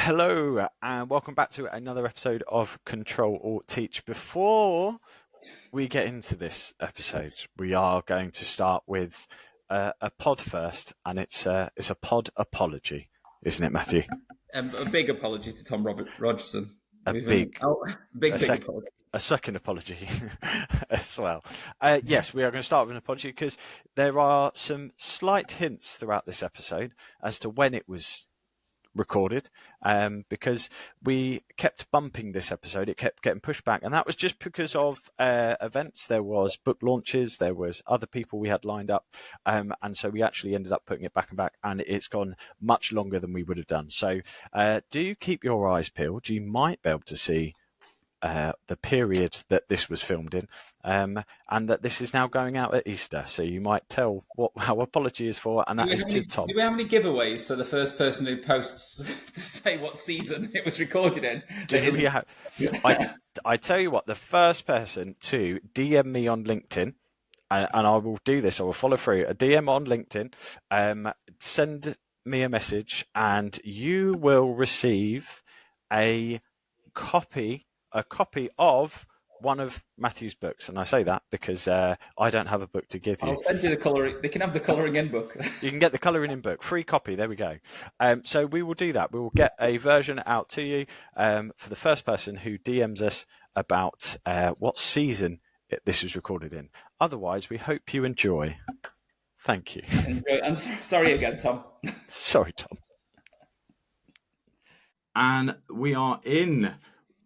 Hello, and welcome back to another episode of Control Alt Teach. Before we get into this episode, we are going to start with a pod first, and it's a pod apology, isn't it, Matthew? A big apology to Tom Rogerson. A big Apology. A second apology as well. Yes, we are going to start with an apology because there are some slight hints throughout this episode as to when it was recorded, because we kept bumping this episode. It kept getting pushed back, and that was just because of events. There was book launches, there was other people we had lined up, and so we actually ended up putting it back and back, and it's gone much longer than we would have done. So do keep your eyes peeled. You might be able to see the period that this was filmed in, and that this is now going out at Easter. So you might tell what our apology is for, and that is to Tom. Do we have any giveaways? So the first person who posts to say what season it was recorded in. I tell you what, the first person to DM me on LinkedIn, and I will do this, I will follow through, a DM on LinkedIn, send me a message, and you will receive a copy of one of Matthew's books. And I say that because I don't have a book to give you. I'll send you the colouring. They can have the colouring in book. You can get the colouring in book. Free copy. There we go. So we will do that. We will get a version out to you for the first person who DMs us about what season this was recorded in. Otherwise, we hope you enjoy. Thank you. I'm sorry again, Tom. Sorry, Tom. And we are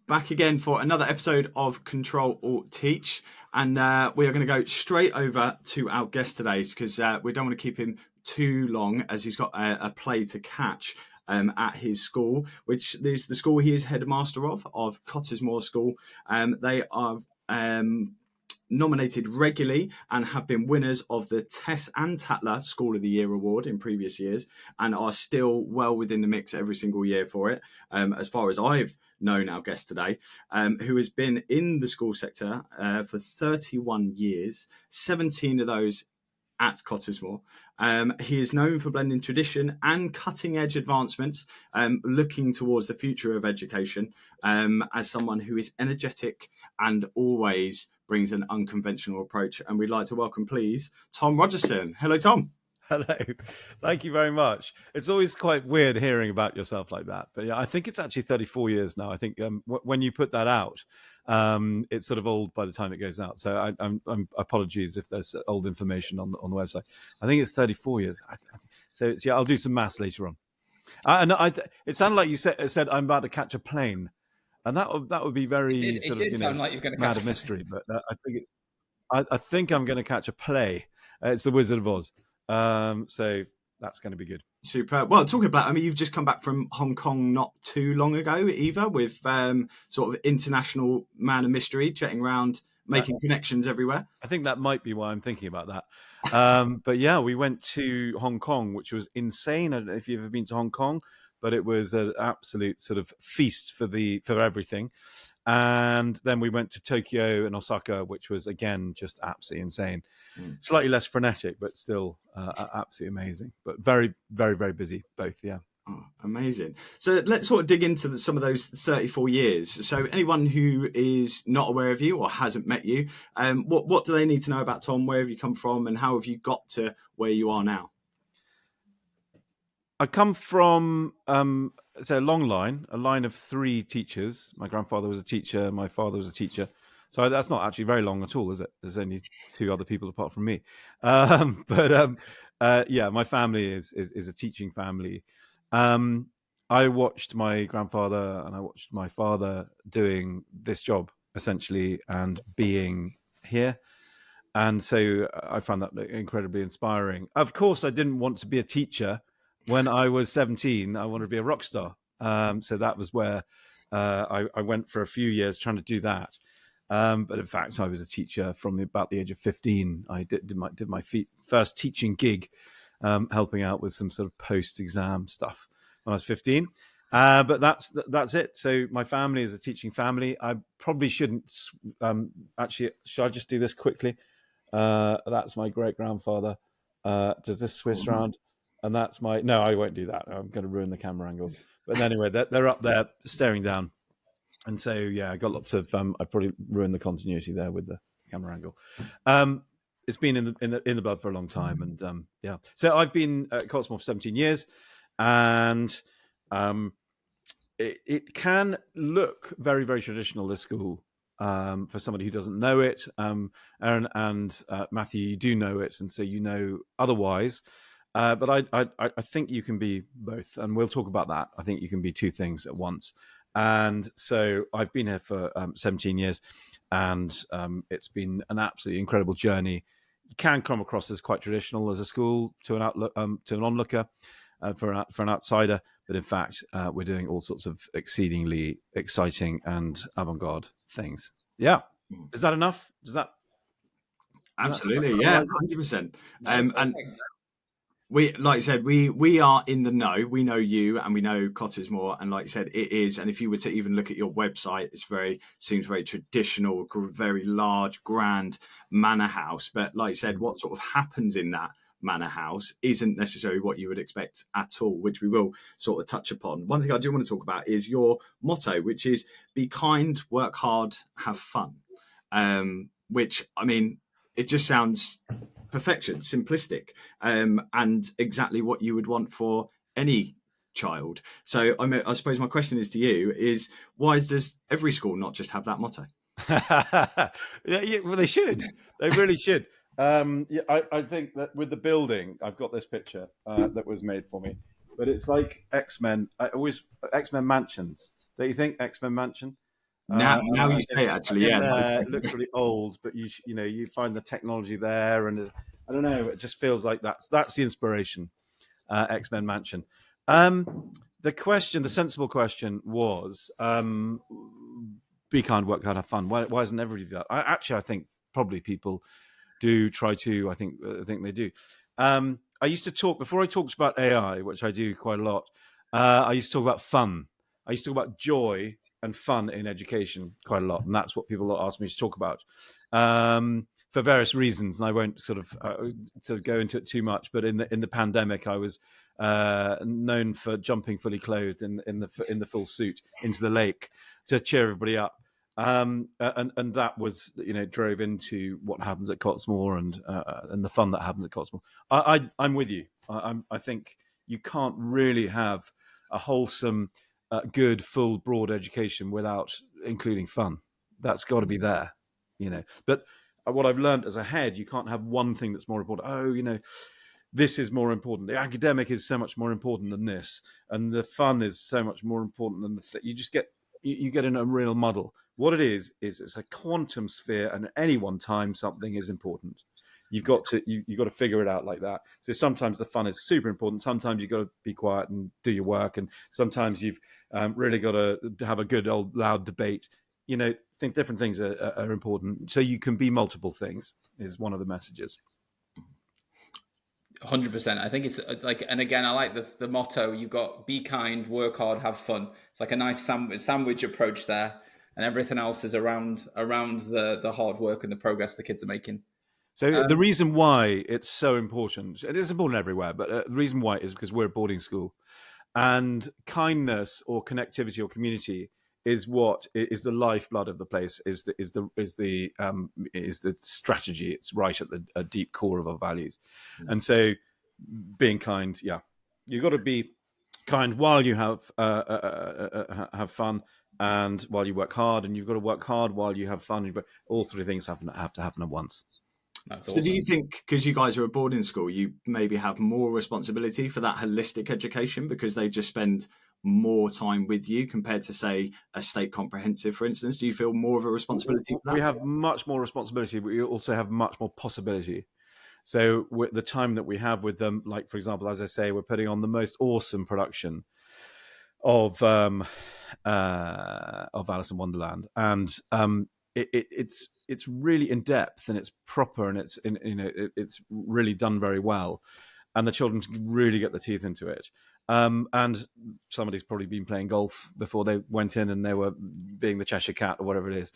back again for another episode of Control Alt Teach, and we are going to go straight over to our guest today because we don't want to keep him too long as he's got a play to catch at his school, which is the school he is headmaster of Cottesmore School. They are nominated regularly and have been winners of the Tess and Tatler School of the Year award in previous years, and are still well within the mix every single year for it. As far as I've known our guest today, who has been in the school sector for 31 years, 17 of those at Cottesmore. He is known for blending tradition and cutting-edge advancements, looking towards the future of education, as someone who is energetic and always brings an unconventional approach. And we'd like to welcome, please, Tom Rogerson. Hello, Tom. Hello. Thank you very much. It's always quite weird hearing about yourself like that. But yeah, I think it's actually 34 years now. I think when you put that out, it's sort of old by the time it goes out. So I'm apologies if there's old information on the website. I think it's 34 years. So yeah, I'll do some maths later on. It sounded like you said I'm about to catch a plane, and that would be very sound like you're going to mad catch a mystery. But I think I'm going to catch a play. It's The Wizard of Oz. So that's going to be good. Superb. Well, talking about, you've just come back from Hong Kong not too long ago, Eva, with sort of international man of mystery, jetting around, making connections everywhere. I think that might be why I'm thinking about that. But yeah, we went to Hong Kong, which was insane. I don't know if you've ever been to Hong Kong, but it was an absolute sort of feast for everything. And then we went to Tokyo and Osaka, which was, again, just absolutely insane. Slightly less frenetic, but still absolutely amazing. But very, very, very busy, both, yeah. Oh, amazing. So let's sort of dig into some of those 34 years. So anyone who is not aware of you or hasn't met you, what do they need to know about Tom? Where have you come from and how have you got to where you are now? I come from a long line, a line of three teachers. My grandfather was a teacher. My father was a teacher. So that's not actually very long at all, is it? There's only two other people apart from me. Yeah, my family is a teaching family. I watched my grandfather and I watched my father doing this job, essentially, and being here. And so I found that incredibly inspiring. Of course, I didn't want to be a teacher. When I was 17, I wanted to be a rock star. So that was where I went for a few years trying to do that. But in fact, I was a teacher from about the age of 15. I did my first teaching gig, helping out with some sort of post-exam stuff when I was 15. But that's it. So my family is a teaching family. I probably shouldn't actually. Should I just do this quickly? That's my great grandfather. Does this switch around? And that's no, I won't do that. I'm going to ruin the camera angles. But anyway, they're up there staring down. And so, yeah, I got lots of. I probably ruined the continuity there with the camera angle. It's been in the blood for a long time, and yeah. So I've been at Cottesmore for 17 years, and it can look very, very traditional. This school, for somebody who doesn't know it. Aaron and Matthew, you do know it, and so you know otherwise. But I think you can be both, and we'll talk about that. I think you can be two things at once. And so I've been here for 17 years, and it's been an absolutely incredible journey. You can come across as quite traditional as a school to an onlooker, for an outsider, but in fact, we're doing all sorts of exceedingly exciting and avant-garde things. Yeah, is that enough? Does that? Absolutely, yeah, 100%. And Perfect. we, like I said, we are in the know. We know you, and we know Cottesmore, and like I said, it is. And if you were to even look at your website, seems very traditional, very large, grand manor house. But like I said, what sort of happens in that manor house isn't necessarily what you would expect at all, which we will sort of touch upon. One thing I do want to talk about is your motto, which is "Be kind, work hard, have fun." Which, I mean, it just sounds perfection, simplistic, and exactly what you would want for any child. So I suppose my question is to you is, why does every school not just have that motto? Yeah, well, they should. They really should. Yeah, I think that with the building, I've got this picture that was made for me, but it's like X-Men. X-Men mansions. Don't you think X-Men mansion? Now you say it, actually, yeah. It looks really old, but you find the technology there, and I don't know. It just feels like that's the inspiration. X-Men Mansion. The sensible question was, be kind, work hard, have fun. Why doesn't everybody do that? I think probably people do try to. I think they do. I used to talk before I talked about AI, which I do quite a lot. I used to talk about fun. I used to talk about joy and fun in education quite a lot, and that's what people ask me to talk about for various reasons. And I won't sort of go into it too much. But in the pandemic, I was known for jumping fully clothed in the full suit into the lake to cheer everybody up. And that was, drove into what happens at Cottesmore and the fun that happens at Cottesmore. I'm with you. I think you can't really have a wholesome, good, full, broad education without including fun. That's got to be there, But what I've learned as a head, you can't have one thing that's more important. This is more important. The academic is so much more important than this, and the fun is so much more important than you just get. You get in a real muddle. What it is it's a quantum sphere, and at any one time something is important. You've got to figure it out like that. So sometimes the fun is super important. Sometimes you've got to be quiet and do your work, and sometimes you've really got to have a good old loud debate. Think different things are important, so you can be multiple things. Is one of the messages. 100%. I think it's like, and again, I like the motto. You've got be kind, work hard, have fun. It's like a nice sandwich approach there, and everything else is around the hard work and the progress the kids are making. So the reason why it's so important, it is important everywhere, but the reason why is because we're a boarding school, and kindness or connectivity or community is what is the lifeblood of the place. Is the strategy. It's right at the deep core of our values, and so being kind, yeah, you've got to be kind while you have fun and while you work hard, and you've got to work hard while you have fun. But all three things have to happen at once. That's so awesome. Do you think, because you guys are a boarding school, you maybe have more responsibility for that holistic education because they just spend more time with you compared to, say, a state comprehensive, for instance? Do you feel more of a responsibility for that? We have much more responsibility, but we also have much more possibility. So with the time that we have with them, like, for example, as I say, we're putting on the most awesome production of Alice in Wonderland, and it's really in depth and it's proper and it's really done very well, and the children really get the teeth into it. And somebody's probably been playing golf before they went in, and they were being the Cheshire Cat or whatever it is.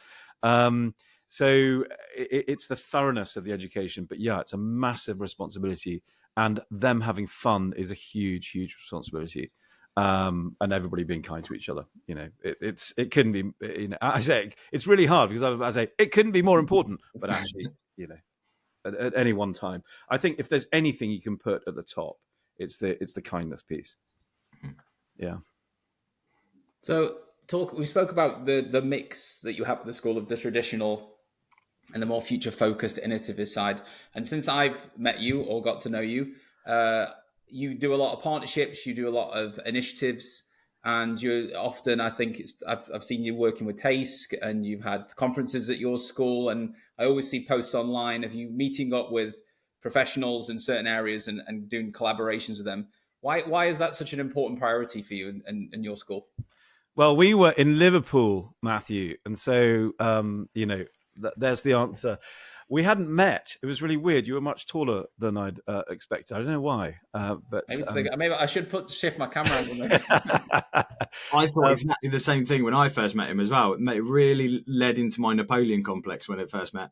So it's the thoroughness of the education, but yeah, it's a massive responsibility, and them having fun is a huge, huge responsibility. and everybody being kind to each other. It couldn't be. I say it's really hard because I say it couldn't be more important, but actually, at any one time, I think if there's anything you can put at the top, it's the kindness piece. Yeah. So we spoke about the mix that you have at the school of the traditional and the more future focused innovative side. And since I've met you or got to know you, you do a lot of partnerships, you do a lot of initiatives, and you're often, I think I've seen you working with TASE, and you've had conferences at your school, and I always see posts online of you meeting up with professionals in certain areas and doing collaborations with them. Why is that such an important priority for you in your school? Well, we were in Liverpool, Matthew, and so there's the answer. We hadn't met. It was really weird. You were much taller than I'd expected. I don't know why, but maybe I should shift my camera angle. I thought exactly the same thing when I first met him as well. It really led into my Napoleon complex when I first met.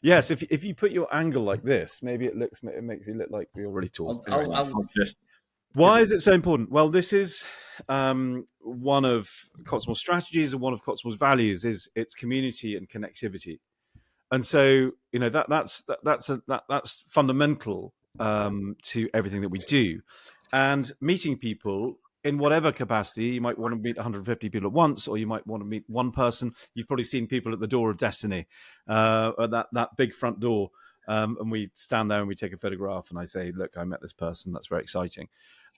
Yes, if you put your angle like this, maybe it makes you look like you're really tall. Why is it so important? Well, this is one of Cottesmore strategies and one of Cottesmore's values is its community and connectivity, and so that's fundamental to everything that we do, and meeting people in whatever capacity. You might want to meet 150 people at once, or you might want to meet one person. You've probably seen people at the door of destiny, at that big front door, and we stand there and we take a photograph, and I say, "Look, I met this person. That's very exciting."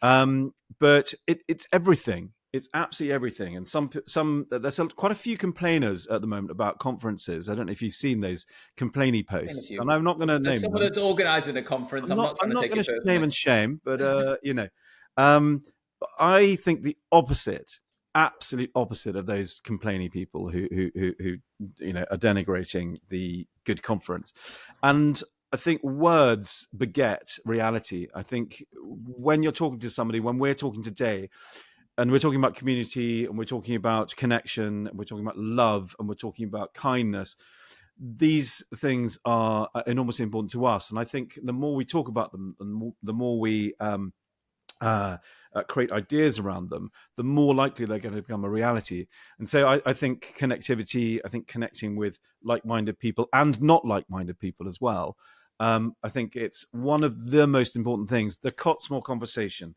But it's everything. It's absolutely everything. And there's quite a few complainers at the moment about conferences. I don't know if you've seen those complainy posts. And I'm not going to name someone that's organising a conference. I'm not trying to take it personally. Name and shame, but I think the opposite, absolute opposite of those complaining people who are denigrating the good conference. And I think words beget reality. I think when you're talking to somebody, when we're talking today, and we're talking about community, and we're talking about connection, and we're talking about love, and we're talking about kindness, these things are enormously important to us. And I think the more we talk about them, the more we create ideas around them, the more likely they're going to become a reality. And so I think connectivity, I think connecting with like-minded people and not like-minded people as well, I think it's one of the most important things. The Cottesmore conversation,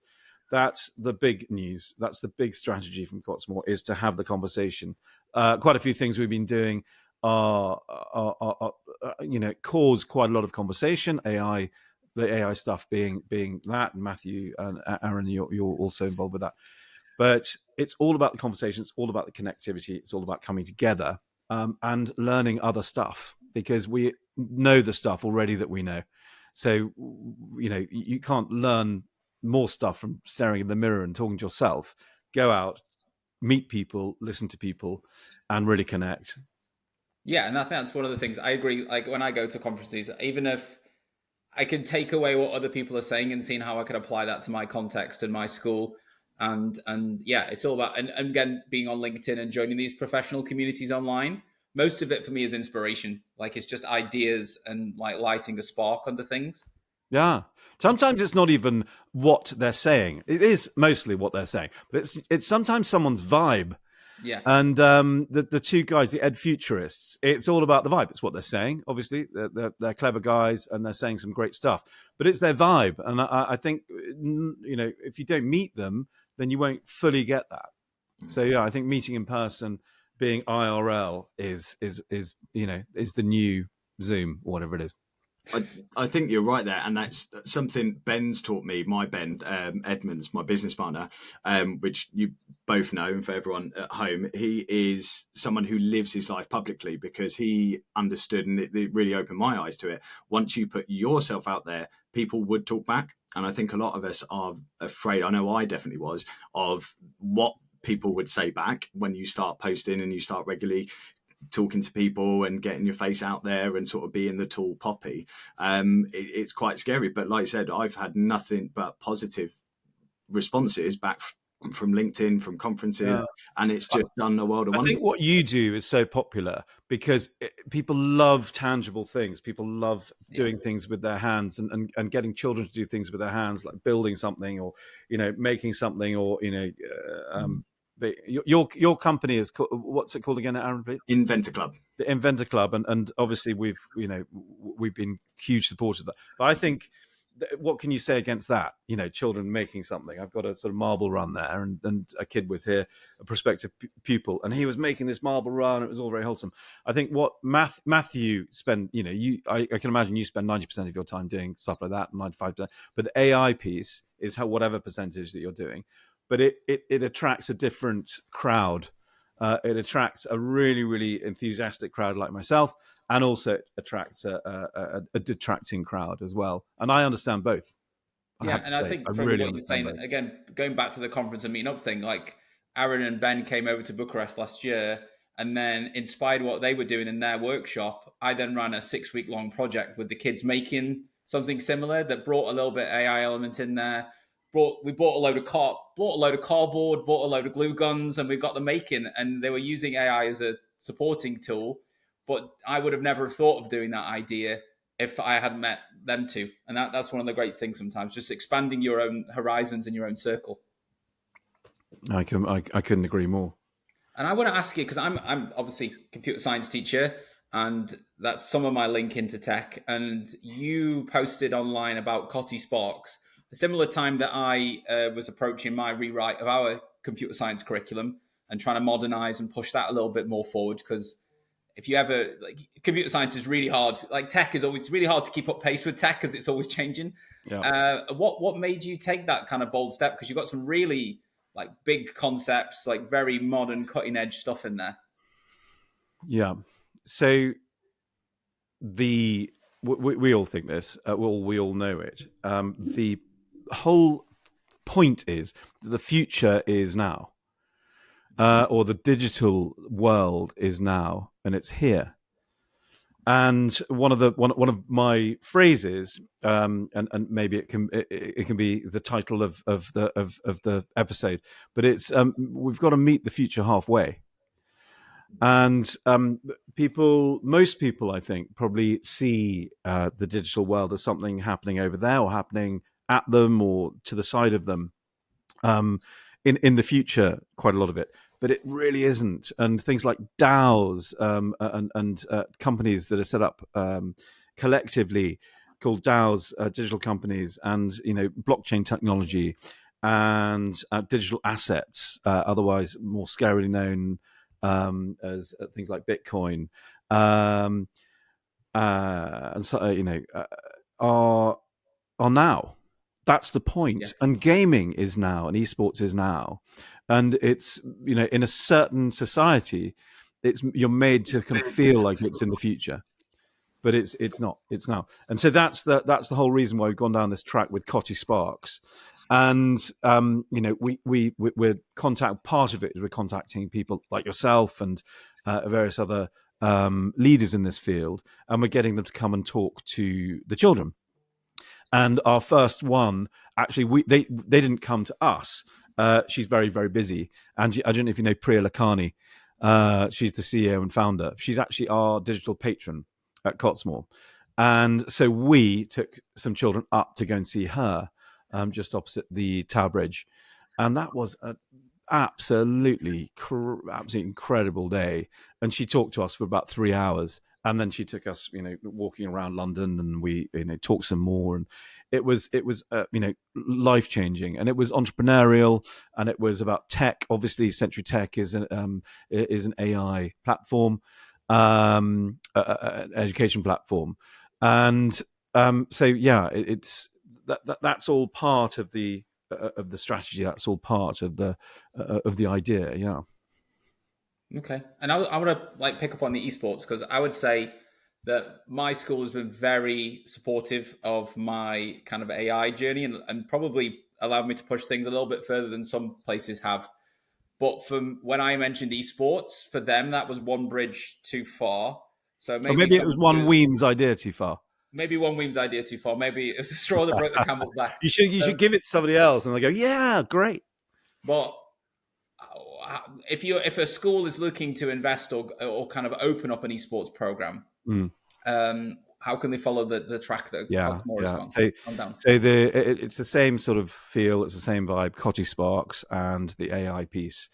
that's the big news. That's the big strategy from Cottesmore, is to have the conversation. Quite a few things we've been doing are cause quite a lot of conversation. The AI stuff being that, and Matthew and Aaron, you're also involved with that. But it's all about the conversation. It's all about the connectivity. It's all about coming together and learning other stuff, because we know the stuff already that we know. So, you can't learn more stuff from staring in the mirror and talking to yourself. Go out, meet people, listen to people, and really connect. Yeah, and I think that's one of the things I agree. Like when I go to conferences, even if I can take away what other people are saying and seeing how I can apply that to my context and my school. And yeah, it's all about, and again, being on LinkedIn and joining these professional communities online. Most of it for me is inspiration. Like it's just ideas and like lighting a spark under things. Yeah. Sometimes it's not even what they're saying. It is mostly what they're saying, but it's sometimes someone's vibe. Yeah. And the two guys, the Ed Futurists, it's all about the vibe. It's what they're saying. Obviously, they're clever guys and they're saying some great stuff, but it's their vibe. And I think, if you don't meet them, then you won't fully get that. So yeah, I think meeting in person, being IRL is the new Zoom or whatever it is. I think you're right there, and that's something Ben's taught me. My Ben Edmonds, my business partner, which you both know, and for everyone at home, he is someone who lives his life publicly, because he understood, and it really opened my eyes to it. Once you put yourself out there, people would talk back, and I think a lot of us are afraid. I know I definitely was, of what people would say back when you start posting and you start regularly talking to people and getting your face out there and sort of being the tall poppy. It's quite scary, but like I said, I've had nothing but positive responses back from LinkedIn, from conferences, Yeah. and it's just done a world of I wonders. think what you do is so popular because people love tangible things. People love doing things with their hands and getting children to do things with their hands, like building something or, making something or, your company is called, what's it called again, Aaron, please? Inventor Club. The Inventor Club. And obviously we've been huge supporters of that. But I think, what can you say against that? Children making something. I've got a sort of marble run there, and a kid was here, a prospective pupil, and he was making this marble run. It was all very wholesome. I think what Matthew spend, I can imagine you spend 90% of your time doing stuff like that, 95%. But the AI piece is whatever percentage that you're doing, but it attracts a different crowd. It attracts a really, really enthusiastic crowd like myself, and also it attracts a detracting crowd as well. And I understand both. I think from really what you're saying, again, going back to the conference and meeting up thing, like Aaron and Ben came over to Bucharest last year and then inspired what they were doing in their workshop. I then ran a 6-week long project with the kids making something similar that brought a little bit AI element in there. We bought a load of cardboard, bought a load of glue guns, and we got them making. And they were using AI as a supporting tool. But I would have never thought of doing that idea if I hadn't met them two. And that's one of the great things sometimes, just expanding your own horizons and your own circle. I couldn't agree more. And I want to ask you, because I'm obviously computer science teacher, and that's some of my link into tech. And you posted online about Cottesmore, a similar time that I was approaching my rewrite of our computer science curriculum and trying to modernize and push that a little bit more forward. Because if you ever, computer science is really hard. Tech is always really hard to keep up pace with tech because it's always changing. Yeah. What made you take that kind of bold step? Because you've got some really big concepts, very modern, cutting edge stuff in there. Yeah. So we all think this. We all know it. The whole point is that the future is now. Or the digital world is now, and it's here. And one of my phrases, and maybe it can be the title of the episode, but it's we've got to meet the future halfway. And most people, I think, probably see the digital world as something happening over there, or happening at them, or to the side of them. In the future, quite a lot of it, but it really isn't. And things like DAOs and companies that are set up collectively, called DAOs, digital companies, and blockchain technology and digital assets, otherwise more scarily known as things like Bitcoin, and so are now. That's the point. Yeah. And gaming is now, and eSports is now. And it's, in a certain society, you're made to kind of feel like it's in the future, but it's not. It's now. And so that's the whole reason why we've gone down this track with Cottesmore. And we're part of it is we're contacting people like yourself and various other leaders in this field, and we're getting them to come and talk to the children. And our first one, actually, they didn't come to us. She's very, very busy. And I don't know if you know Priya Lakhani. She's the CEO and founder. She's actually our digital patron at Cottesmore. And so we took some children up to go and see her just opposite the Tower Bridge. And that was an absolutely incredible day. And she talked to us for about 3 hours. And then she took us, walking around London, and we, talked some more. And it was, life changing, and it was entrepreneurial, and it was about tech. Obviously, Century Tech is an AI platform, an education platform, and it's that's all part of the strategy. That's all part of the idea. Yeah. Okay. And I want to pick up on the esports, because I would say that my school has been very supportive of my kind of AI journey, and probably allowed me to push things a little bit further than some places have. But from when I mentioned esports, for them, that was one bridge too far. So maybe it was one Weems idea too far. Maybe one Weems idea too far. Maybe it was the straw that broke the camel's back. You should give it to somebody else, and they go, yeah, great. But if a school is looking to invest or kind of open up an esports program, how can they follow the track that Cottesmore has gone down? So it's the same sort of feel, it's the same vibe, Cotty Sparks and the AI piece.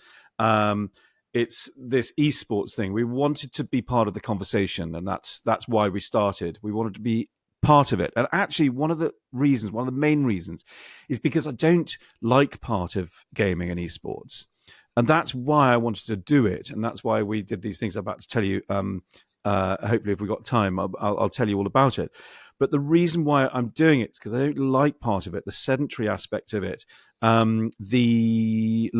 It's this esports thing. We wanted to be part of the conversation, and that's why we started. We wanted to be part of it. And actually, one of the main reasons is because I don't like part of gaming and esports. And that's why I wanted to do it. And that's why we did these things I'm about to tell you. Hopefully, if we've got time, I'll tell you all about it. But the reason why I'm doing it is because I don't like part of it, the sedentary aspect of it, the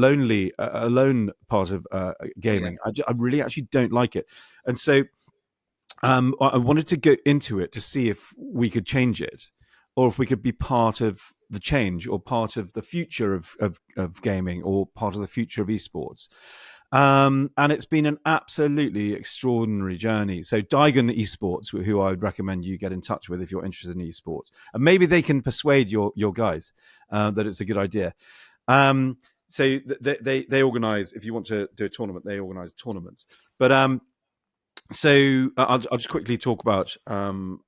alone part of gaming. Yeah. I really actually don't like it. And so I wanted to go into it to see if we could change it, or if we could be part of the change, or part of the future of gaming, or part of the future of esports. And it's been an absolutely extraordinary journey. So Daigen Esports, who I would recommend you get in touch with if you're interested in esports, and maybe they can persuade your guys that it's a good idea. So they organize, if you want to do a tournament, they organize tournaments. But so I'll just quickly talk about the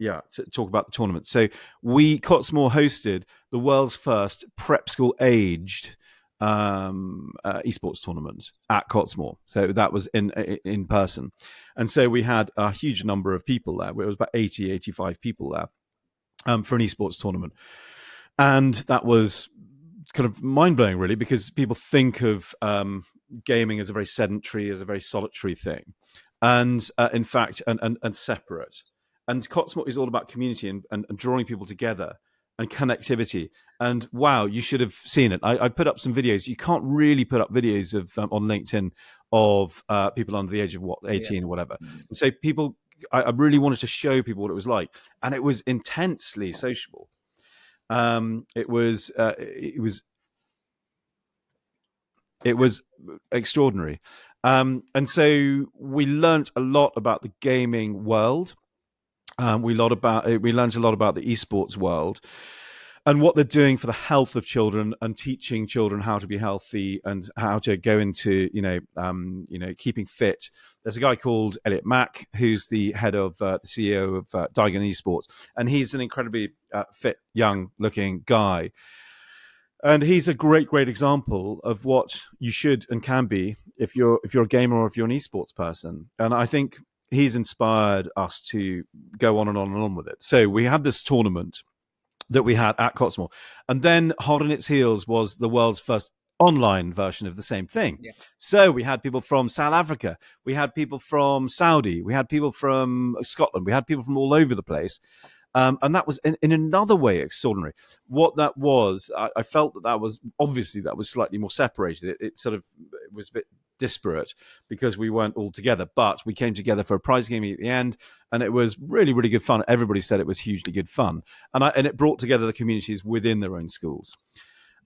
tournament. So Cottesmore hosted the world's first prep school aged esports tournament at Cottesmore. So that was in person, and so we had a huge number of people there. It was about 85 people there for an esports tournament, and that was kind of mind-blowing, really, because people think of gaming as a very sedentary, as a very solitary thing, and in fact, and separate. And Cottesmore is all about community and drawing people together and connectivity. And wow, you should have seen it. I put up some videos. You can't really put up videos of on LinkedIn of people under the age of 18 or whatever. And so I really wanted to show people what it was like, and it was intensely sociable. It was extraordinary. And so we learned a lot about the gaming world. We learned a lot about the esports world and what they're doing for the health of children, and teaching children how to be healthy and how to go into, keeping fit. There's a guy called Elliot Mack, who's the head of the CEO of Daigen Esports, and he's an incredibly fit, young-looking guy. And he's a great example of what you should and can be if you're a gamer or if you're an esports person. And I think he's inspired us to go on and on and on with it. So we had this tournament that we had at Cottesmore, and then hot on its heels was the world's first online version of the same thing. Yeah. So we had people from South Africa, we had people from Saudi, we had people from Scotland, we had people from all over the place. And that was in another way extraordinary. What that was, I felt that was slightly more separated. It was a bit disparate because we weren't all together, but we came together for a prize game at the end, and it was really, really good fun. Everybody said it was hugely good fun, and it brought together the communities within their own schools.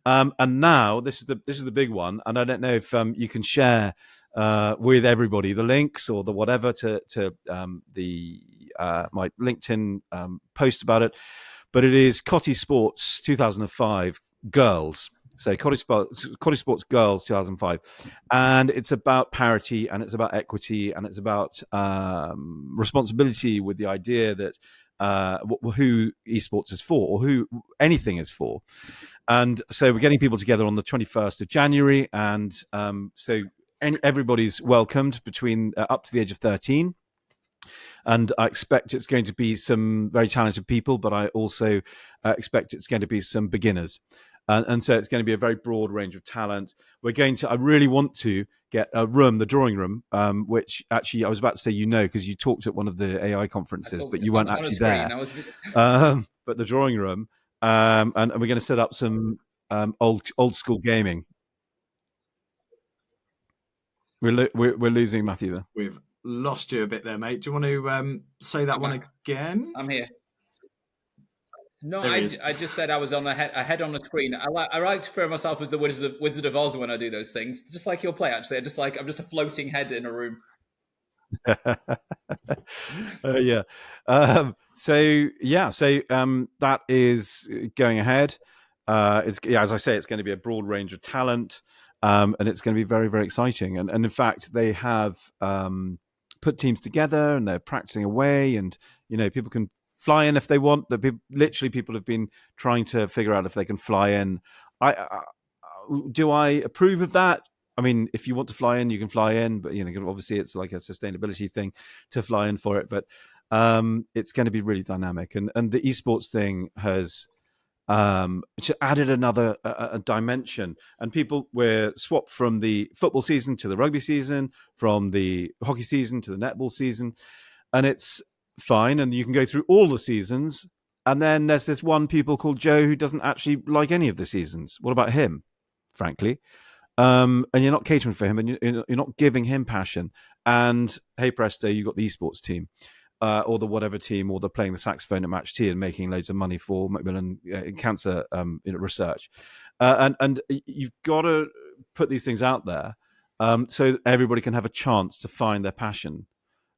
And now this is the big one, and I don't know if you can share with everybody the links or the whatever to my LinkedIn post about it, but it is Cotty Sports 2005 girls. So Cotty Sports Girls 2005, and it's about parity, and it's about equity, and it's about responsibility, with the idea that who esports is for, or who anything is for. And so we're getting people together on the 21st of January, and so everybody's welcomed between up to the age of 13. And I expect it's going to be some very talented people, but I also expect it's going to be some beginners. And so it's going to be a very broad range of talent. I really want to get a room, the drawing room, which actually I was about to say, because you talked at one of the AI conferences, but you weren't actually there. But the drawing room, and we're going to set up some old school gaming. We're losing Matthew there. We've lost you a bit there, mate. Do you want to say that one again? I'm here. No, I just said I was on a head on the screen. I like to refer myself as the Wizard of Oz when I do those things, just like your play. Actually, I'm just a floating head in a room. Yeah. So that is going ahead. As I say, it's going to be a broad range of talent. and it's going to be very, very exciting. And in fact, they have put teams together, and they're practicing away, and people can fly in if they want. Literally, people have been trying to figure out if they can fly in. Do I approve of that? I mean, if you want to fly in, you can fly in, but obviously it's like a sustainability thing to fly in for it. But it's going to be really dynamic, and the esports thing has added another a dimension. And people were swapped from the football season to the rugby season, from the hockey season to the netball season, and it's fine. And you can go through all the seasons. And then there's this one pupil called Joe who doesn't actually like any of the seasons. What about him? Frankly, and you're not catering for him, and you're not giving him passion. And hey presto, you got the esports team, or the whatever team, or they're playing the saxophone at Match T and making loads of money for Macmillan cancer research. And you've got to put these things out there so that everybody can have a chance to find their passion.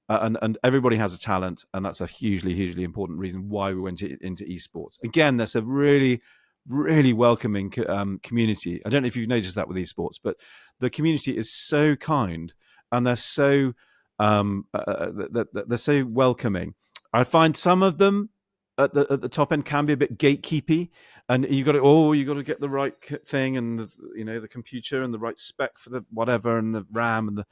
And everybody has a talent, and that's a hugely, hugely important reason why we went into esports. Again, that's a really, really welcoming community. I don't know if you've noticed that with esports, but the community is so kind, and they're so they're so welcoming. I find some of them at the top end can be a bit gatekeepy, and you got to get the right thing, and the computer and the right spec for the whatever, and the RAM and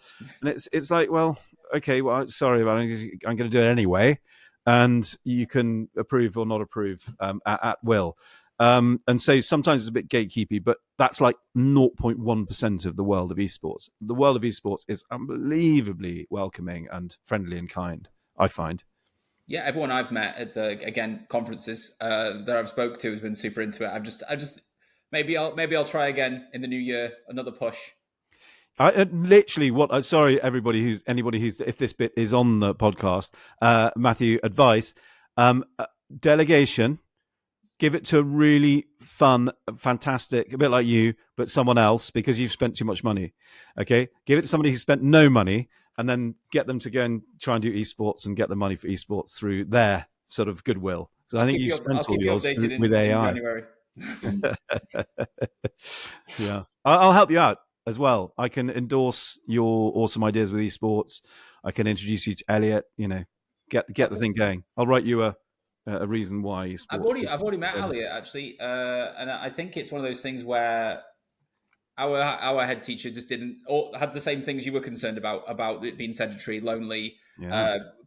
it's like, well, okay, well, sorry, but I'm going to do it anyway, and you can approve or not approve at will. And so sometimes it's a bit gatekeepy, but that's like 0.1% of the world of esports. The world of esports is unbelievably welcoming and friendly and kind, I find. Yeah, everyone I've met at the conferences that I've spoke to has been super into it. I just maybe I'll try again in the new year, another push. Literally, sorry, anybody who's if this bit is on the podcast, Matthew, advice, delegation. Give it to a really fun, fantastic, a bit like you, but someone else, because you've spent too much money. Okay, give it to somebody who spent no money, and then get them to go and try and do esports and get the money for esports through their sort of goodwill. So I think you spent all yours with AI. In January. Yeah, I'll help you out as well. I can endorse your awesome ideas with esports. I can introduce you to Elliot. Get the thing going. I'll write you a reason why esports. I've already met Elliot actually, and I think it's one of those things where our head teacher just didn't, or had the same things you were concerned about it being sedentary, lonely,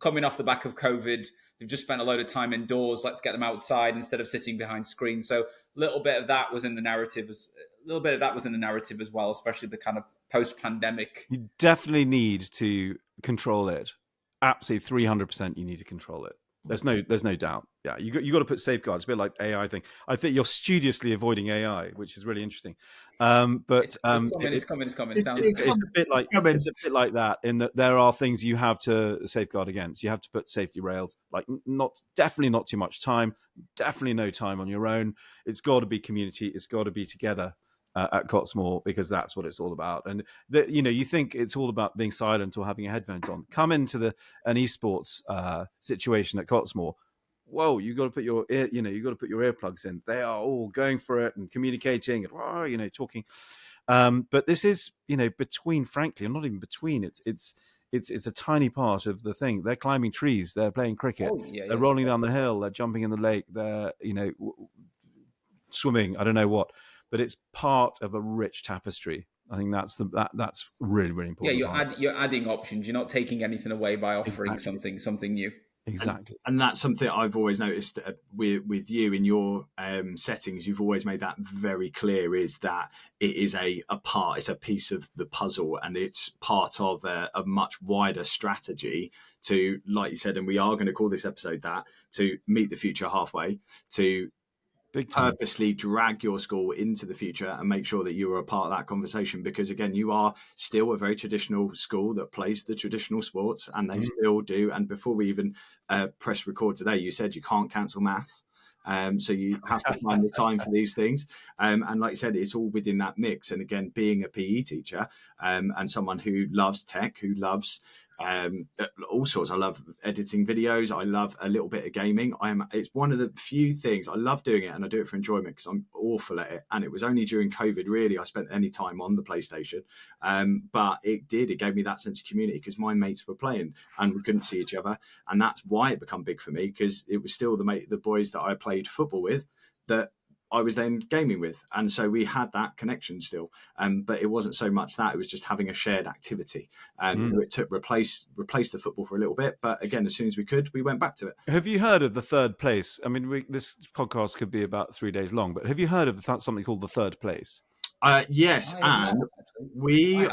coming off the back of COVID. They've just spent a load of time indoors. Let's get them outside instead of sitting behind screens. So a little bit of that was in the narrative as well, especially the kind of post-pandemic. You definitely need to control it. Absolutely, 300%. You need to control it. There's no doubt. Yeah, you got to put safeguards. A bit like AI thing. I think you're studiously avoiding AI, which is really interesting. But it's coming. It's a bit like that. In that there are things you have to safeguard against. You have to put safety rails. Like definitely not too much time. Definitely no time on your own. It's got to be community. It's got to be together. At Cottesmore, because that's what it's all about. And you think it's all about being silent or having your headphones on. Come into an esports situation at Cottesmore. Whoa, you got to put your earplugs in. They are all going for it and communicating and talking. But this is between, frankly, not even between. It's a tiny part of the thing. They're climbing trees. They're playing cricket. They're rolling down the hill. They're jumping in the lake. They're swimming. I don't know what. But it's part of a rich tapestry. I think that's really, really important. Yeah, you're adding options. You're not taking anything away by offering something new. Exactly. And that's something I've always noticed with you in your settings. You've always made that very clear, is that it is a part, it's a piece of the puzzle, and it's part of a much wider strategy to, like you said, and we are going to call this episode that, to meet the future halfway, to purposely drag your school into the future and make sure that you are a part of that conversation, because again, you are still a very traditional school that plays the traditional sports, and they still do. And before we even press record today, you said you can't cancel maths. So you have to find the time for these things. And like you said, it's all within that mix. And again, being a PE teacher and someone who loves tech, who loves all sorts. I love editing videos. I love a little bit of gaming. It's one of the few things I love doing it, and I do it for enjoyment because I'm awful at it. And it was only during COVID really I spent any time on the PlayStation. But it gave me that sense of community because my mates were playing and we couldn't see each other, and that's why it became big for me, because it was still the boys that I played football with that I was then gaming with, and so we had that connection still. But it wasn't so much that, it was just having a shared activity. It took replace the football for a little bit, but again, as soon as we could, we went back to it. Have you heard of the third place? I mean, this podcast could be about 3 days long, but have you heard of something called the third place? Yes, and we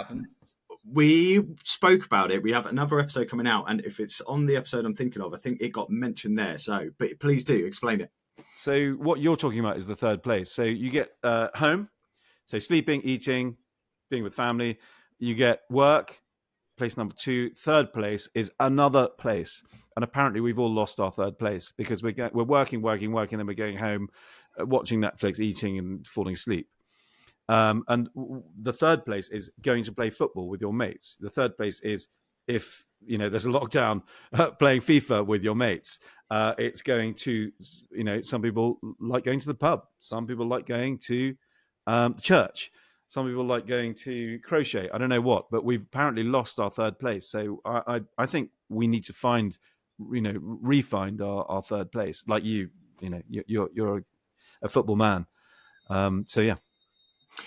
spoke about it. We have another episode coming out, and if it's on the episode I'm thinking of, I think it got mentioned there. So, but please do explain it. So what you're talking about is the third place. So you get home, so sleeping, eating, being with family. You get work, place number 2. Third place is another place. And apparently we've all lost our third place because we're working, then we're going home, watching Netflix, eating and falling asleep. And the third place is going to play football with your mates. The third place is, if there's a lockdown, playing FIFA with your mates. It's going to, some people like going to the pub. Some people like going to church. Some people like going to crochet. I don't know what, but we've apparently lost our third place. So I think we need to find, re-find our third place. Like you're a football man. So yeah,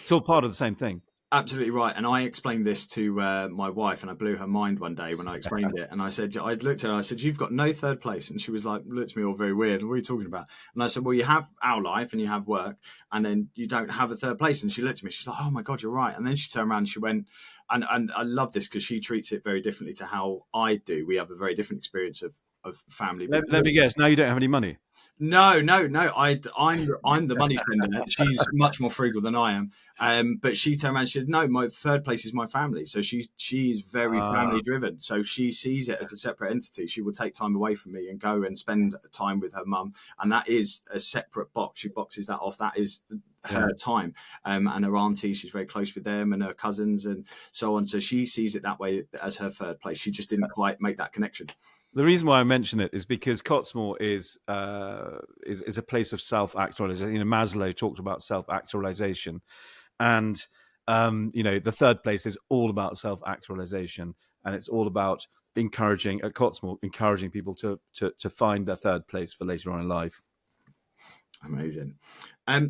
it's all part of the same thing. Absolutely right. And I explained this to my wife, and I blew her mind one day when I explained it. And I looked at her, I said, "You've got no third place." And she was like, looked at me all very weird. What are you talking about? And I said, "Well, you have our life and you have work, and then you don't have a third place." And she looked at me, she's like, "Oh my God, you're right." And then she turned around and she went, and I love this because she treats it very differently to how I do. We have a very different experience of family. Let me guess. Now you don't have any money. No. I'm the money spender. She's much more frugal than I am. But she turned around and she said, "No, my third place is my family." So she is very family driven. So she sees it as a separate entity. She will take time away from me and go and spend time with her mum, and that is a separate box. She boxes that off. That is her time. And her auntie, she's very close with them, and her cousins and so on. So she sees it that way as her third place. She just didn't quite make that connection. The reason why I mention it is because Cottesmore is a place of self-actualization. Maslow talked about self-actualization, and the third place is all about self-actualization, and it's all about encouraging people to find their third place for later on in life. Amazing.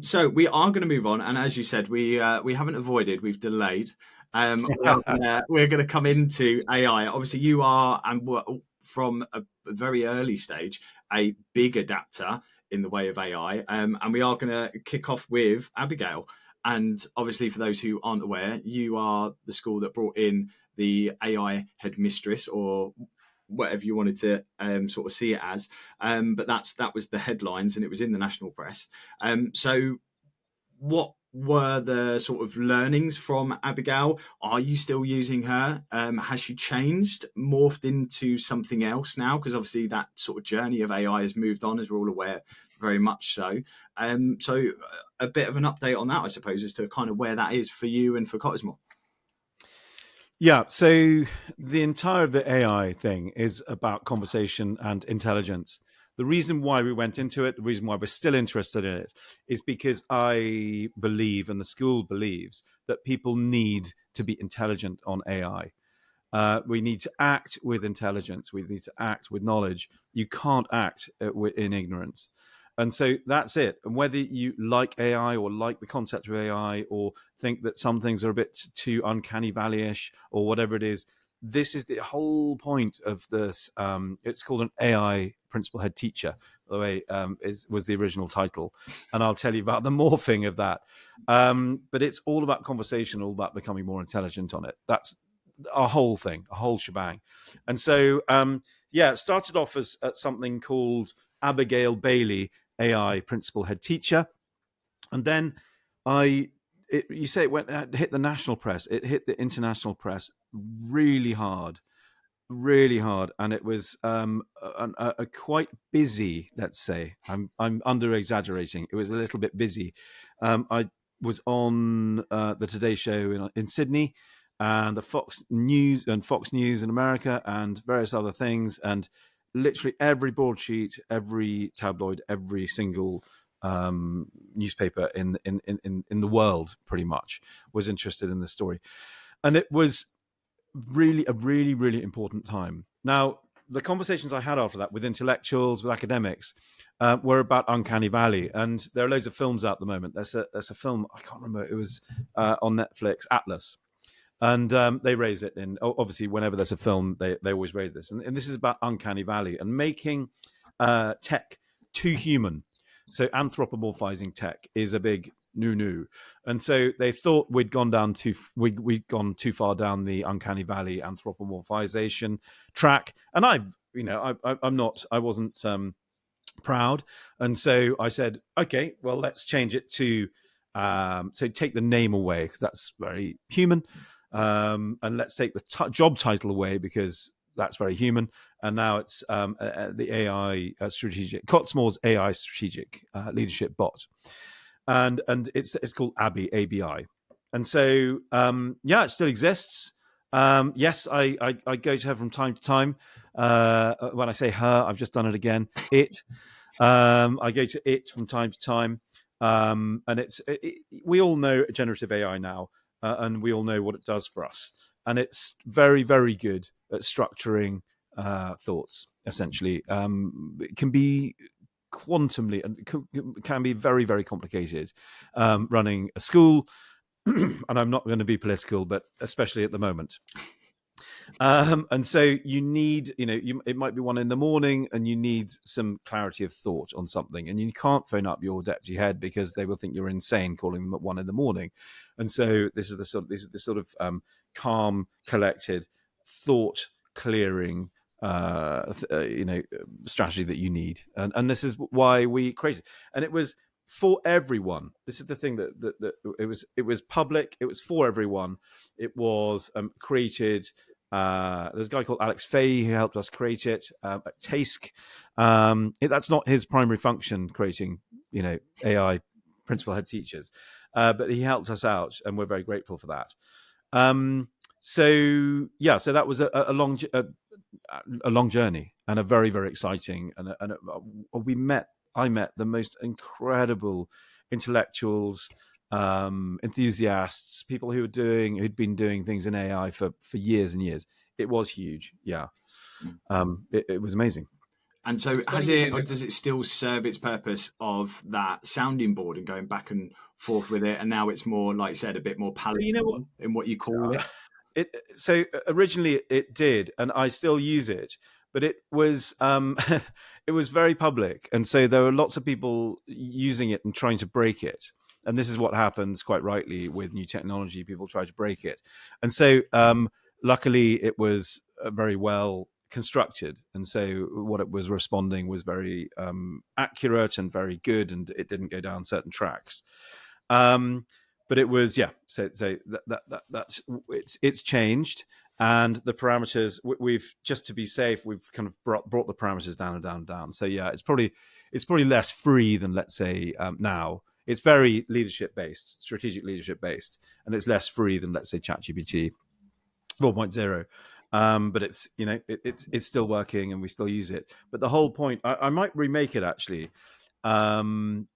So we are going to move on, and as you said, we haven't avoided, we've delayed. We're going to come into AI. Obviously, you are, and from a very early stage, a big adapter in the way of AI. And we are going to kick off with Abigail. And obviously, for those who aren't aware, you are the school that brought in the AI headmistress, or whatever you wanted to sort of see it as. But that was the headlines, and it was in the national press. So what were the sort of learnings from Abigail? Are you still using her? Has she changed, morphed into something else now? Because obviously that sort of journey of AI has moved on, as we're all aware, very much so. So a bit of an update on that, I suppose, as to kind of where that is for you and for Cottesmore. Yeah, so the entire of the AI thing is about conversation and intelligence. The reason why we went into it, the reason why we're still interested in it, is because I believe, and the school believes, that people need to be intelligent on AI. We need to act with intelligence. We need to act with knowledge. You can't act in ignorance. And so that's it. And whether you like AI or like the concept of AI or think that some things are a bit too uncanny valley-ish or whatever it is, this is the whole point of this. It's called an AI principal head teacher, by the way, was the original title. And I'll tell you about the morphing of that. But it's all about conversation, all about becoming more intelligent on it. That's a whole thing, a whole shebang. And so, it started off as something called Abigail Bailey, AI principal head teacher. And then you say it hit the national press, it hit the international press really hard. And it was a quite busy, let's say, I'm under exaggerating. It was a little bit busy. I was on the Today Show in Sydney, and the Fox News in America and various other things, and literally every broadsheet, every tabloid, every single newspaper in the world pretty much was interested in this story. And it was really a really important time. Now, the conversations I had after that with intellectuals, with academics, were about Uncanny Valley, and there are loads of films out at the moment. There's a film, I can't remember, it was on Netflix, Atlas, and they raise it in, obviously whenever there's a film they always raise this, and this is about Uncanny Valley and making tech too human. So anthropomorphizing tech is a big no. And so they thought we'd gone too far down the Uncanny Valley anthropomorphization track, and I wasn't proud, and so I said, okay, well, let's change it to so take the name away because that's very human, and let's take the job title away because that's very human. And now it's the AI strategic Cottesmore's AI strategic leadership bot, and it's called ABI, ABI, and so it still exists. Yes, I go to her from time to time. When I say her, I've just done it again. I go to it from time to time, and we all know generative AI now, and we all know what it does for us, and it's very, very good at structuring thoughts. Essentially, it can be quantumly and can be very, very complicated running a school. And I'm not going to be political, but especially at the moment. And so you need, it might be 1 a.m. and you need some clarity of thought on something, and you can't phone up your deputy head because they will think you're insane calling them at 1 a.m. And so this is the sort of calm, collected, thought clearing strategy that you need, and this is why we created, and it was for everyone. This is the thing that it was public, it was for everyone, it was created. There's a guy called Alex Fay who helped us create it at TASC. That's not his primary function, creating AI principal head teachers, but he helped us out, and we're very grateful for that. So that was a long journey and a very, very exciting, and I met the most incredible intellectuals, enthusiasts, people who'd been doing things in AI for years and years. It was huge. Yeah. It was amazing. And so does it still serve its purpose of that sounding board and going back and forth with it? And now it's more, like you said, a bit more palatable in what you call it? So originally it did, and I still use it, but it was it was very public, and so there were lots of people using it and trying to break it. And this is what happens quite rightly with new technology. People try to break it. And so luckily it was very well constructed. And so what it was responding was very accurate and very good, and it didn't go down certain tracks. But it was, so that's it's changed. And the parameters, we've, just to be safe, we've kind of brought the parameters down and down and down. So it's probably less free than, let's say, now. It's very leadership based, strategic leadership based, and it's less free than, let's say, ChatGPT 4.0. But it's it's still working, and we still use it. But the whole point, I might remake it actually, and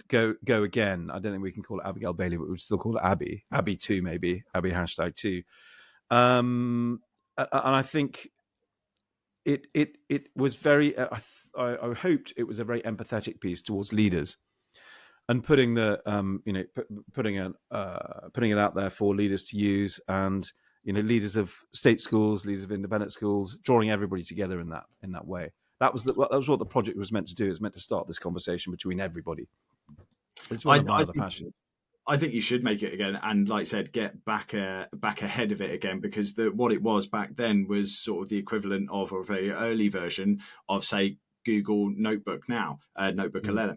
go again. I don't think we can call it Abigail Bailey, but we'd still call it Abby 2, maybe Abby #2. And I think it was very. I hoped it was a very empathetic piece towards leaders, and putting the putting it out there for leaders to use, and leaders of state schools, leaders of independent schools, drawing everybody together in that way. That was what the project was meant to do. It was meant to start this conversation between everybody. It's one of my other passions. I think you should make it again, and like I said, get back ahead of it again, because what it was back then was sort of the equivalent of a very early version of, say, Google Notebook now, Notebook 11.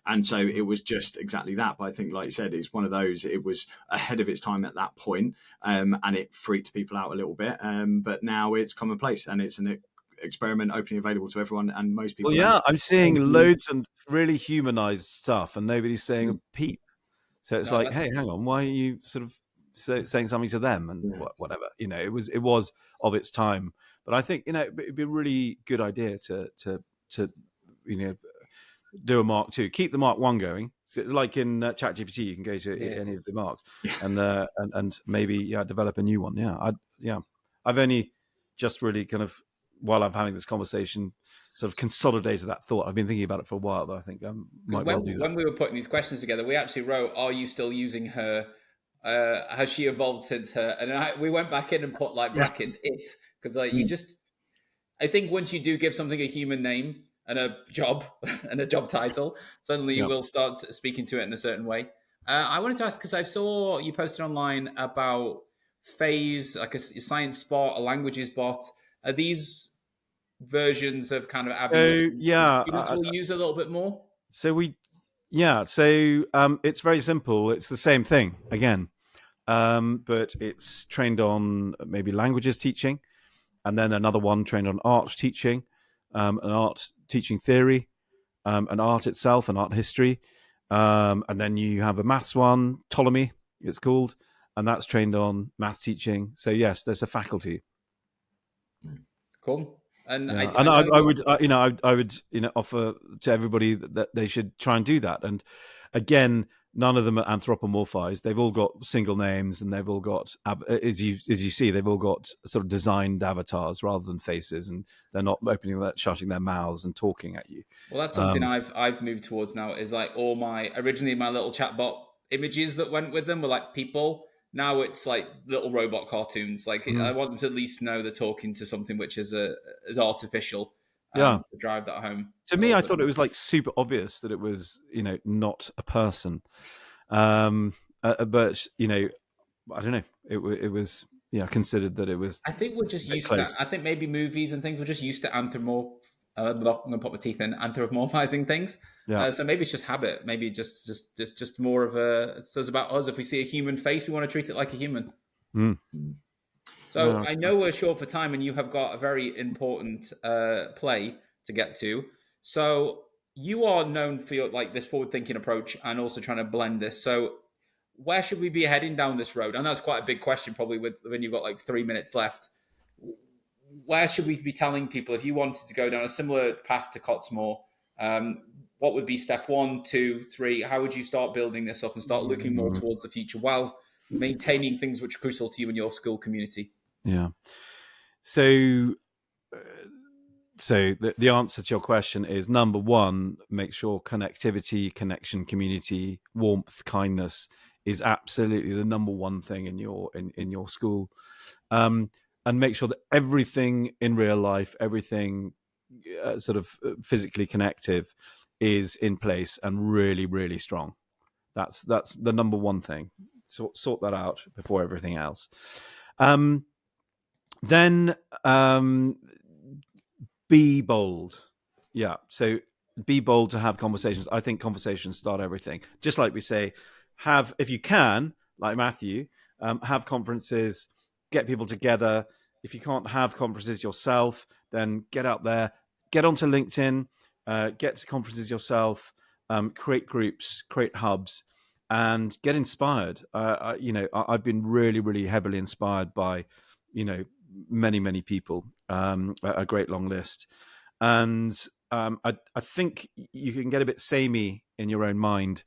And so it was just exactly that. But I think, like you said, it's one of those, it was ahead of its time at that point, and it freaked people out a little bit. But now it's commonplace, and it's an experiment openly available to everyone, and most people. Well, I'm seeing loads and really humanized stuff, and nobody's saying a peep. So it's hey, hang on, why are you sort of saying something to them and whatever. It was of its time. But I think it'd be a really good idea to do a Mark 2. Keep the Mark 1 going. So like in ChatGPT, you can go to any of the marks and maybe develop a new one. I've only just really kind of, while I'm having this conversation, sort of consolidated that thought. I've been thinking about it for a while, but I think I might well do that. When we were putting these questions together, we actually wrote, "Are you still using her? Has she evolved since her?" And we went back in and put like brackets it, because you just, I think once you do give something a human name and a job and a job title, suddenly you will start speaking to it in a certain way. I wanted to ask, because I saw you posted online about Phase, like a science bot, a languages bot. Are these versions of kind of Abby students will use a little bit more? So it's very simple. It's the same thing again, but it's trained on maybe languages teaching, and then another one trained on art teaching, an art teaching theory, an art itself, an art history, and then you have a maths one, Ptolemy it's called, and that's trained on maths teaching. So yes, there's a faculty. Cool. And I would offer to everybody that they should try and do that. And again, none of them are anthropomorphized. They've all got single names, and they've all got, as you see, they've all got sort of designed avatars rather than faces, and they're not shutting their mouths and talking at you. Well, that's something I've moved towards now. Is like all originally my little chatbot images that went with them were like people. Now it's like little robot cartoons. Like I want them to at least know they're talking to something which is artificial. To drive that home. To me, I thought it was like super obvious that it was not a person. But I don't know. It was considered that it was. I think we're just used to that. I think maybe movies and things we're just used to I'm gonna put my teeth in anthropomorphizing things. So maybe it's just habit. Maybe just more of a. So it's about us. If we see a human face, we want to treat it like a human. So I know we're short for time, and you have got a very important play to get to. So you are known for your this forward-thinking approach, and also trying to blend this. So where should we be heading down this road? I know it's quite a big question, probably when you've got like 3 minutes left. Where should we be telling people if you wanted to go down a similar path to Cottesmore? What would be step 1, 2, 3? How would you start building this up and start looking more towards the future while maintaining things which are crucial to you and your school community? Yeah. So the answer to your question is, number 1, make sure connectivity, connection, community, warmth, kindness is absolutely the number 1 thing in your school. And make sure that everything in real life, everything sort of physically connective is in place and really, really strong. That's the number 1 thing. So sort that out before everything else. Then be bold. Yeah. So be bold to have conversations. I think conversations start everything. Just like we say, if you can, like Matthew, have conferences, get people together. If you can't have conferences yourself, then get out there, get onto LinkedIn, get to conferences yourself, create groups, create hubs, and get inspired. I've been really, really heavily inspired by, many, many people, a great long list. And I think you can get a bit samey in your own mind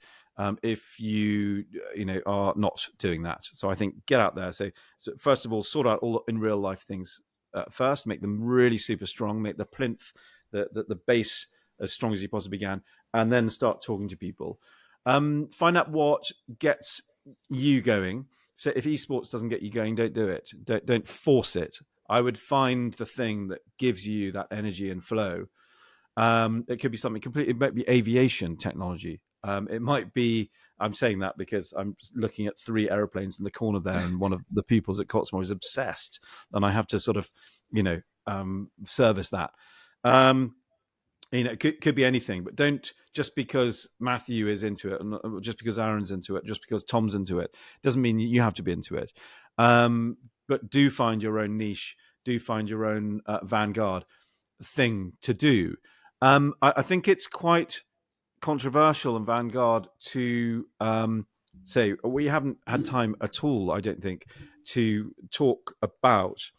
if you are not doing that. So I think get out there. So first of all, sort out all in real life things first, make them really super strong, make the plinth, the base as strong as you possibly can, and then start talking to people. Find out what gets you going. So if eSports doesn't get you going, don't do it. Don't force it. I would find the thing that gives you that energy and flow. It could be something completely. It might be aviation technology. It might be. I'm saying that because I'm looking at 3 airplanes in the corner there, and one of the pupils at Cottesmore is obsessed, and I have to sort of, service that. It could be anything, but don't just because Matthew is into it, and just because Aaron's into it, just because Tom's into it, doesn't mean you have to be into it. But do find your own niche, do find your own vanguard thing to do. I think it's quite controversial and vanguard to So we haven't had time at all, I don't think, to talk about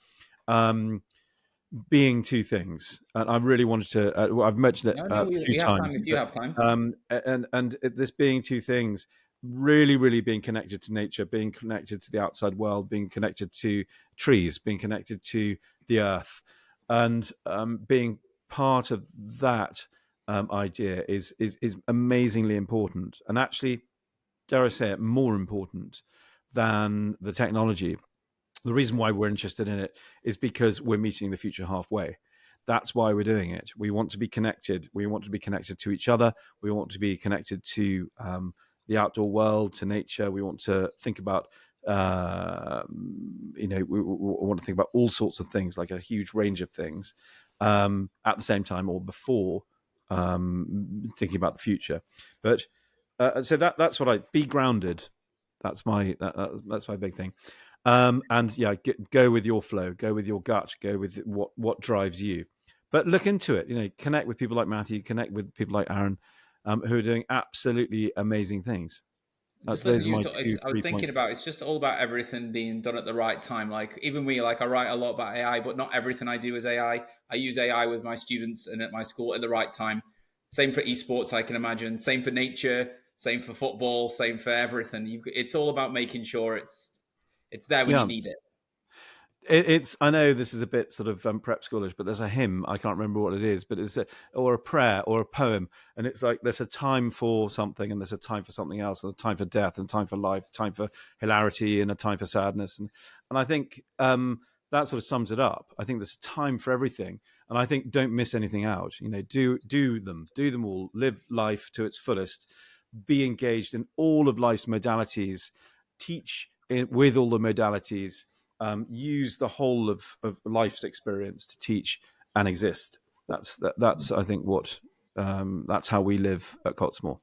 being two things. And I really wanted to. I've mentioned it No, a few we have time times, if you but have time. and this being two things, really being connected to nature, being connected to the outside world, being connected to trees, being connected to the earth, and being part of that idea is amazingly important, and actually, dare I say it, more important than the technology. The reason why we're interested in it is because we're meeting the future halfway. That's why we're doing it. We want to be connected. We want to be connected to each other. We want to be connected to the outdoor world, to nature. We want to think about, we want to think about all sorts of things, like a huge range of things, at the same time or before thinking about the future. But so that's what I be grounded. That's my big thing. And yeah, go with your flow, go with your gut, go with what drives you. But look into it. Connect with people like Matthew, connect with people like Aaron, who are doing absolutely amazing things. Just listening Those to are you my talk, I was 3 thinking points. about it's just all about everything being done at the right time. Like even me, like I write a lot about AI, but not everything I do is AI. I use AI with my students and at my school at the right time. Same for esports, I can imagine. Same for nature. Same for football. Same for everything. It's all about making sure it's there when you Yeah, need it. it's. I know this is a bit sort of prep schoolish, but there's a hymn. I can't remember what it is, but or a prayer or a poem, and it's like there's a time for something, and there's a time for something else, and a time for death, and a time for life, a time for hilarity, and a time for sadness, and I think that sort of sums it up. I think there's a time for everything, and I think don't miss anything out. Do them all. Live life to its fullest. Be engaged in all of life's modalities. Teach with all the modalities. Use the whole of life's experience to teach and exist. That's I think what that's how we live at Cottesmore.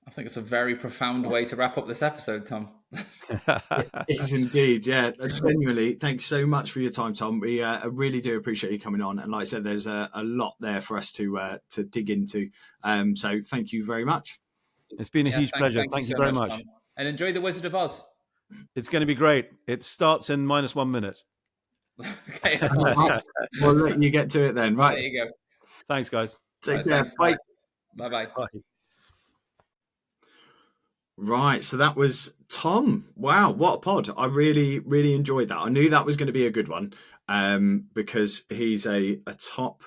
I think it's a very profound way to wrap up this episode, Tom. It is indeed, yeah. Genuinely, thanks so much for your time, Tom. We really do appreciate you coming on. And like I said, there's a lot there for us to dig into. So thank you very much. It's been a Yeah, huge pleasure. thank you Thank you so very much, much. Tom. And enjoy the Wizard of Oz. It's going to be great. It starts in -1 minute. Okay, apologies. We'll let you get to it then. Right. There you go. Thanks, guys. Take Right, care. thanks. Bye. Bye. Bye. Right, so that was Tom. Wow, what a pod. I really enjoyed that. I knew that was going to be a good one because he's a top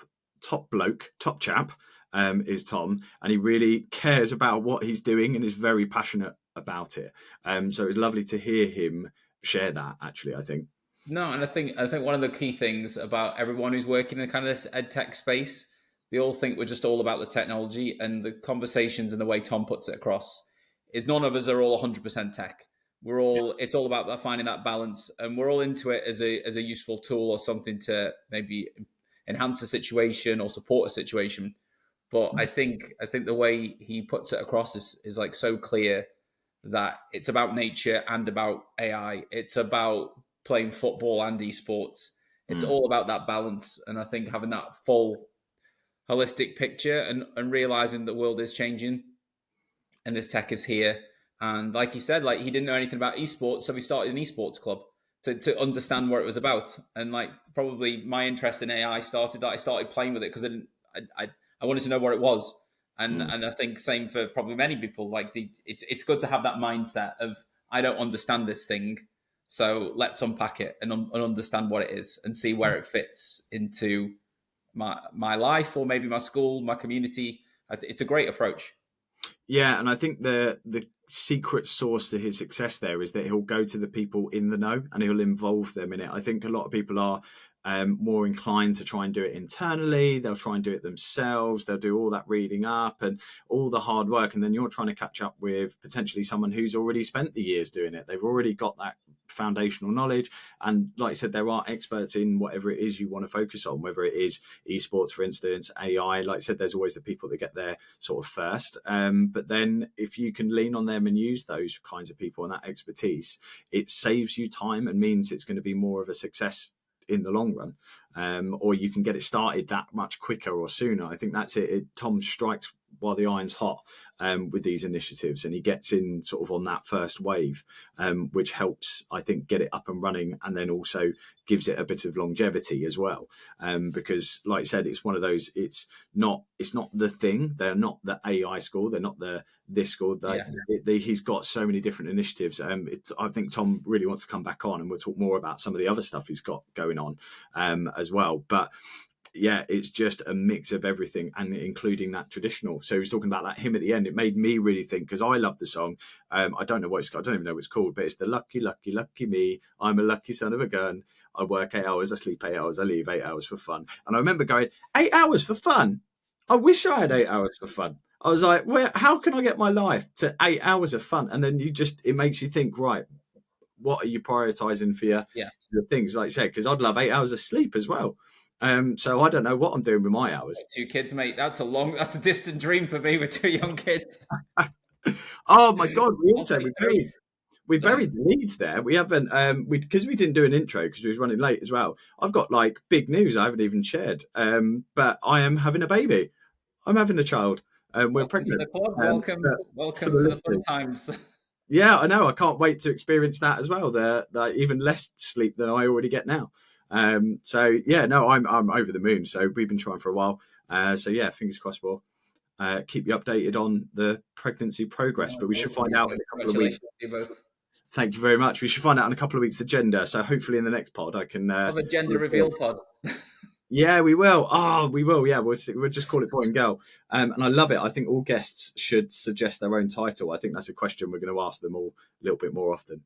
bloke, top chap, is Tom, and he really cares about what he's doing and is very passionate about it. So it was lovely to hear him share that, actually, I think. No, and I think one of the key things about everyone who's working in kind of this ed tech space, they all think we're just all about the technology, and the conversations and the way Tom puts it across is none of us are all 100% tech. We're all it's all about finding that balance, and we're all into it as a useful tool or something to maybe enhance a situation or support a situation. But I think the way he puts it across is like so clear that it's about nature and about AI. It's about playing football and esports. It's all about that balance. And I think having that full holistic picture and realizing the world is changing and this tech is here. And like he said, like he didn't know anything about esports, so he started an esports club to understand what it was about. And like probably my interest in AI started that I started playing with it because I wanted to know what it was. And I think same for probably many people. Like it's good to have that mindset of I don't understand this thing, so let's unpack it and understand what it is and see where it fits into my life or maybe my school, my community. It's a great approach. Yeah, and I think the secret sauce to his success there is that he'll go to the people in the know and he'll involve them in it. I think a lot of people are more inclined to try and do it internally. They'll try and do it themselves. They'll do all that reading up and all the hard work. And then you're trying to catch up with potentially someone who's already spent the years doing it. They've already got that foundational knowledge. And like I said, there are experts in whatever it is you want to focus on, whether it is esports, for instance, AI. Like I said, there's always the people that get there sort of first. But then if you can lean on them and use those kinds of people and that expertise, it saves you time and means it's going to be more of a success in the long run, or you can get it started that much quicker or sooner. I think that's it. Tom strikes while the iron's hot with these initiatives, and he gets in sort of on that first wave, which helps, I think, get it up and running, and then also gives it a bit of longevity as well. Because, like I said, it's one of those. It's not the thing. They're not the AI school. They're not this school. He's got so many different initiatives. I think Tom really wants to come back on, and we'll talk more about some of the other stuff he's got going on as well. But yeah, it's just a mix of everything, and including that traditional. So he was talking about that hymn at the end. It made me really think, because I love the song. I don't know what it's called. I don't even know what it's called, but it's the lucky, lucky, lucky me. I'm a lucky son of a gun. I work 8 hours, I sleep 8 hours, I leave 8 hours for fun. And I remember going, 8 hours for fun? I wish I had 8 hours for fun. I was like, how can I get my life to 8 hours of fun? And then it makes you think, right, what are you prioritizing for your things, like I said, because I'd love 8 hours of sleep as well. So I don't know what I'm doing with my hours. 2 kids, mate. That's a distant dream for me with 2 young kids. Oh my God. We buried the leads there. We haven't, because we didn't do an intro because we was running late as well. I've got like big news I haven't even shared. But I am having a baby. I'm having a child. We're pregnant. To the club. Welcome to the fun times. Yeah, I know. I can't wait to experience that as well. The even less sleep than I already get now. So yeah, no, I'm over the moon. So we've been trying for a while. So yeah, fingers crossed we'll keep you updated on the pregnancy progress. But we should find out in a couple of weeks. Thank you very much. We should find out in a couple of weeks the gender. So hopefully in the next pod I can have a gender reveal pod. Yeah, we will. Oh, we will. Yeah, we'll just call it boy and girl. And I love it. I think all guests should suggest their own title. I think that's a question we're going to ask them all a little bit more often.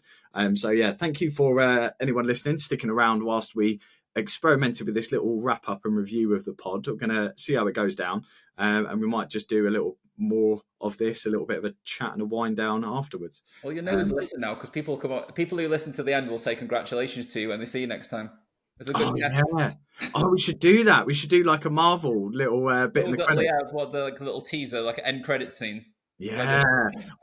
So yeah, thank you for anyone listening, sticking around whilst we experimented with this little wrap up and review of the pod. We're going to see how it goes down. And we might just do a little more of this, a little bit of a chat and a wind down afterwards. Well, you know who's listening now, because people who listen to the end will say congratulations to you and they see you next time. It's a good test. Yeah. Oh, we should do that. We should do like a Marvel little bit in the credits. Yeah, what the little teaser, like an end credit scene. Yeah,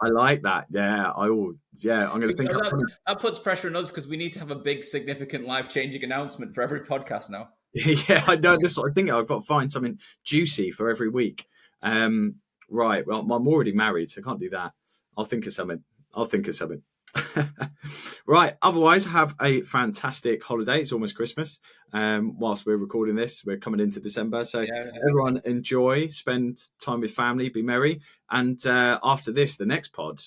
I like that. Yeah, I'm going to think that puts pressure on us because we need to have a big, significant, life-changing announcement for every podcast now. Yeah, I know. This I think I've got to find something juicy for every week. Right. Well, I'm already married, so I can't do that. I'll think of something. Right. Otherwise, have a fantastic holiday. It's almost Christmas. Whilst we're recording this, we're coming into December. So everyone enjoy, spend time with family, be merry. And after this, the next pod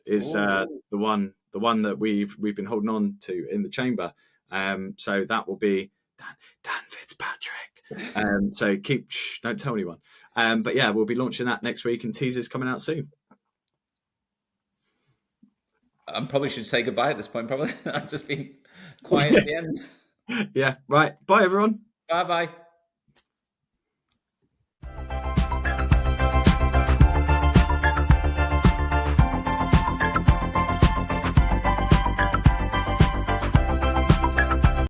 is the one that we've been holding on to in the chamber. So that will be Dan Fitzpatrick. So don't tell anyone. But yeah, we'll be launching that next week, and teasers coming out soon. I probably should say goodbye at this point. Probably I've just been quiet at the end. Yeah. Right. Bye, everyone. Bye.